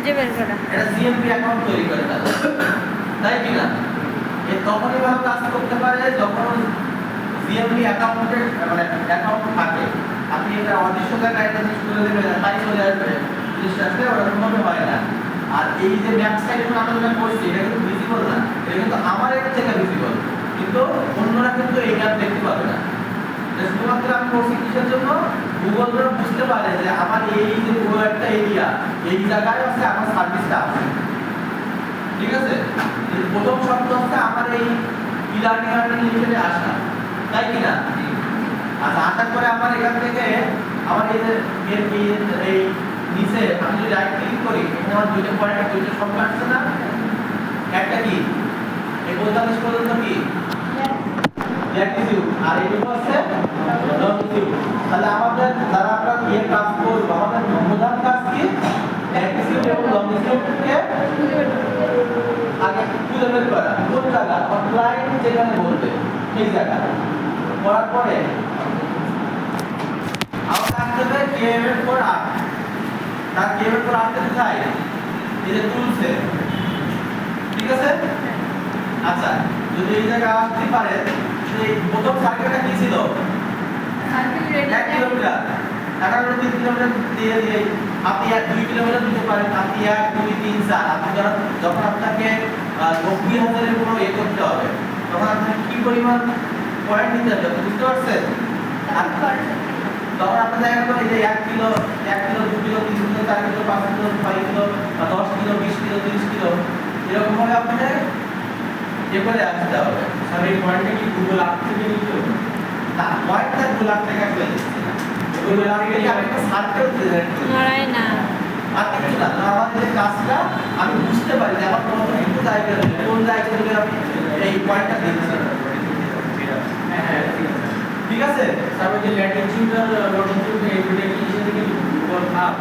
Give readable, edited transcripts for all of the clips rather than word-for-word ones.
যে বের করা এটা সিএমপি অ্যাকাউন্ট তৈরি করে দেয়, তাই কি না? এই তখনই ভালো কাজ করতে পারে যখন সিএমপি অ্যাকাউন্টের মানে অ্যাকাউন্ট থাকে। আপনি এটা অদৃশ্য জায়গায় এটা জিনিস করে দেবেন, তাই চলে আসবে, জিনিসটা আসলে ওরকমভাবে হয় না। আর এই যে ব্যাক সাইডে আমরা যেটা করছি এটা কিন্তু ভিজিবল না, এটা কিন্তু আমার একটা জায়গা ভিজিবল, কিন্তু অন্যরা কিন্তু এই ম্যাপ দেখতে পাবে না। শুধুমাত্র আমি করছি কিসের জন্য? গুগল ধরে বুঝতে পারে যে আমার এই যে পুরো একটা এরিয়া, এই জায়গায় আছে আমার সার্ভিসটা আছে, ঠিক আছে? প্রথম শব্দ হচ্ছে আমার এই ই-লার্নিং লিমিটেডে আসা, তাই কি না? আচ্ছা, আসার পরে আমার এখান থেকে আমার এই যে এই নিচে আমি যদি রাইট ক্লিক করি, এখানে আমার দুইটা পয়েন্ট, দুইটা সংখ্যা আসছে না? একটা কি এই 45 পর্যন্ত কি ল্যাটিটিউড, আর এইটুকু আছে লংটিটিউড। তাহলে আমাদের যারা আমরা ইয়ে কাজ করব, আমাদের প্রধান কাজ কি? ল্যাটিটিউড এবং লংটিটিউডকে আগে খুঁজে বের করা, কোন জায়গা আমার ক্লায়েন্ট যেখানে বলবে সেই জায়গা। করার পরে আমরা আসতে হবে কেএমএল ফর আর্ট। তার কেএমএল ফর আর্ট কোথায়? এই যে টুলসে, ঠিক আছে? আচ্ছা, যদি এই জায়গা আসতে পারে, সেই প্রথম সার্কেলটা কি ছিল? 1 কিলোমিটার। এখন 3 কিলোমিটার দিয়ে দিয়ে আপনি 2 কিলোমিটার দিতে পারেন, আপনি 1 2 3 4। আপনি যখন আপনাকে 90,000 এর পুরো এ করতে হবে, তখন আপনি কি পরিমাণ পয়েন্ট নিতে হবে বুঝতে পারছেন? তখন আপনি দেখা গেল এই যে 1 kilo 2 kilo 3 kilo 4 kilo 5 kilo 6 kilo 10 kilo 20 kilo 30 kilo এরকম ভাবে আপনাকে এবারে আসতে হবে। স্যার এই পয়েন্টটা কি গুগল আর্থ থেকে নিতে হবে? না, পয়েন্টটা গুগল আর্থ থেকে আসলে দিচ্ছি না। গুগল আর্থ থেকে আমি একটা সার্কেল জেনারেট করি। নড়াই না। আর কিছু না, আমাদের যে কাজটা আমি বুঝতে পারি যে আমার কতটুকু জায়গা আছে, কোন জায়গা থেকে আমি এই পয়েন্টটা দিচ্ছি। হ্যাঁ, ঠিক আছে। স্যার ওই যে ল্যাটিটিউড আর লংটিটিউড এই দুটো কি হিসেবে থেকে গুগল ম্যাপ?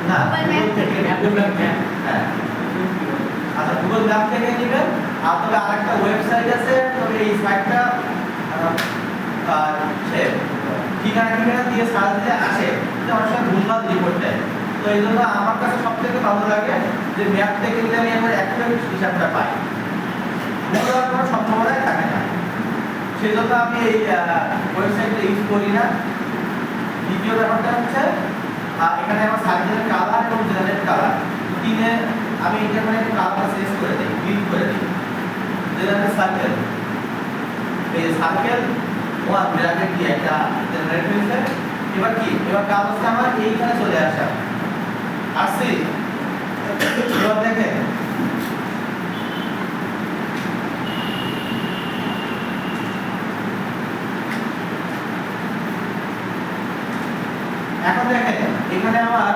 না, গুগল ম্যাপ থেকে গুগল ম্যাপ। হ্যাঁ। আচ্ছা, গুগল ম্যাপ থেকে নেবেন। আর তবে আরেকটা ওয়েবসাইট আছে, তবে এই সাইটটা ঠিকানা দিয়ে সার্চ দিলে আসে, যে অনেক সময় ভুলভাল রিপোর্ট দেয়। তো এই জন্য আমার কাছে সবথেকে ভালো লাগে যে ম্যাপ থেকে যদি আমি আমার অ্যাকুরেট হিসাবটা পাই, ভুল হওয়ার কোনো সম্ভাবনাই থাকে না। সেই জন্য আমি এই ওয়েবসাইটটা ইউজ করি না। দ্বিতীয় ব্যাপারটা হচ্ছে এখানে আমার সার্কেলের কালার এবং জেনারেট কালার তিনে আমি এটা মানে কালারটা চেঞ্জ করে দিই, ক্লিক করে দিই। জেনারেট সার্কেল, এই সার্কেল ওয়ান ব্র্যাকেট দিয়ে একটা জেনারেট হয়েছে। এবার কি, এবার কাজ হচ্ছে আমার এইখানে চলে আসা, আসছি। এবার দেখেন এখন দেখেন এখানে আমার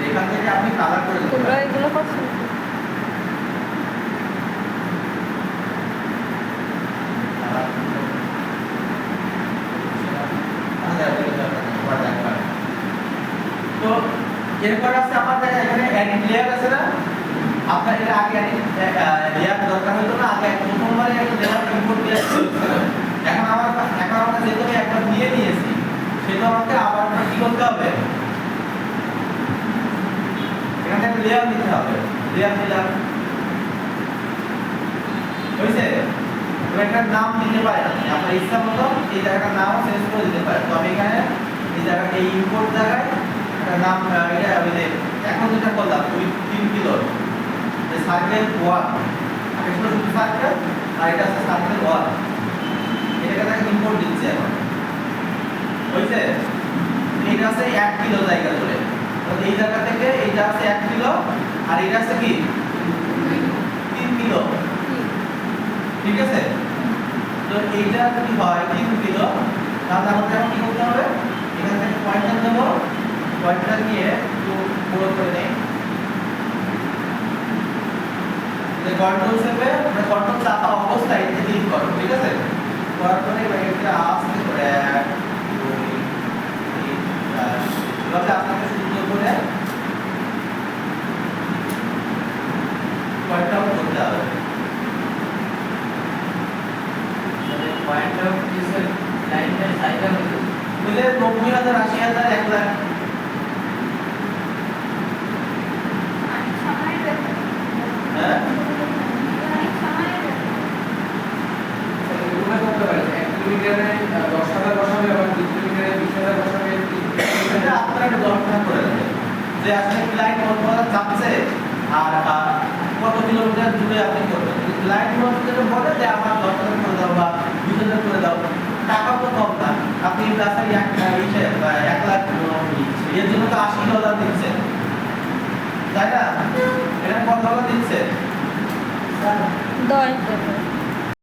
এখান থেকে আপনি কালার করে দিতে তোমরা পারেন। এগুলো পছন্দ তো এরপর আছে আমার এখানে এডিট লেয়ার আছে না? আপনার এটা আগে এডিট লেয়ার দরকার হতো না, আগে প্রথমবারে একটা লেয়ার ইম্পোর্ট দিয়ে এখন আমার কাছে যেহেতু আমি একবার নিয়ে নিয়েছি, সেটা আমাকে আবার কি করতে হবে? এখানে একটা লেয়ার দিতে হবে। লেয়ার দিলাম, হয়েছে? একটা নাম দিতে পারেন আপনি আপনার ইচ্ছা মতো, এই জায়গাটার নামও চেঞ্জ করে দিতে পারেন। তো আমি এখানে এই জায়গাটা এই ইম্পোর্ট জায়গায় একটা নাম এটা আমি এখন যেটা করলাম 3 কিলো যে সার্কেল 1, আগে ছিল শুধু সার্কেল, আর এটা আছে সার্কেল 1। এটাকে দেখেন ইম্পোর্ট দিচ্ছি এখন, হয়েছে? এইটা আছে 1 কিলো জায়গা ধরে, তো এই জায়গা থেকে এইটা আছে 1 কিলো, আর এটা আছে কি 3 কিলো, ঠিক আছে? তো এইটা যদি হয় 3 কিলো, তাহলে আমাদের এখন কি করতে হবে? এখান থেকে পয়েন্টার দেব, পয়েন্টার নিয়ে একটু বড় করে নেই, যে কন্ট্রোল চেপে মানে কন্ট্রোল চাপা অবস্থায় ক্লিক করো, ঠিক আছে? করার পরে এটা আস্তে করে 1 2 3 4 এভাবে আপনাকে সুন্দর করে পয়েন্ট আউট করতে হবে। পয়েন্ট অফ ডিসের লাইনটা সাইডে হলো মিলে 90,000 80,000 1 লাখ হ্যাঁ এগুলো করতে পারে 1 কিলোমিটারে 10,000 বসাবে আবার 2 কিলোমিটারে 20,000 বসাবে এটা আপনারা একটু গণনা করে নেবেন যে আসলে ক্লায়েন্ট কত বলা চাচ্ছে আর কত কিলোমিটার দূরে আপনি করবেন ক্লায়েন্ট যদি বলে যে আমার 10,000 করে দাও বা 20,000 করে দাও টাকা তো কম না আপনি রাস্তায় 1 লাখ এর জন্য তো $80 দিচ্ছেন তাই না এটা কত টাকা দিচ্ছে 10 টাকা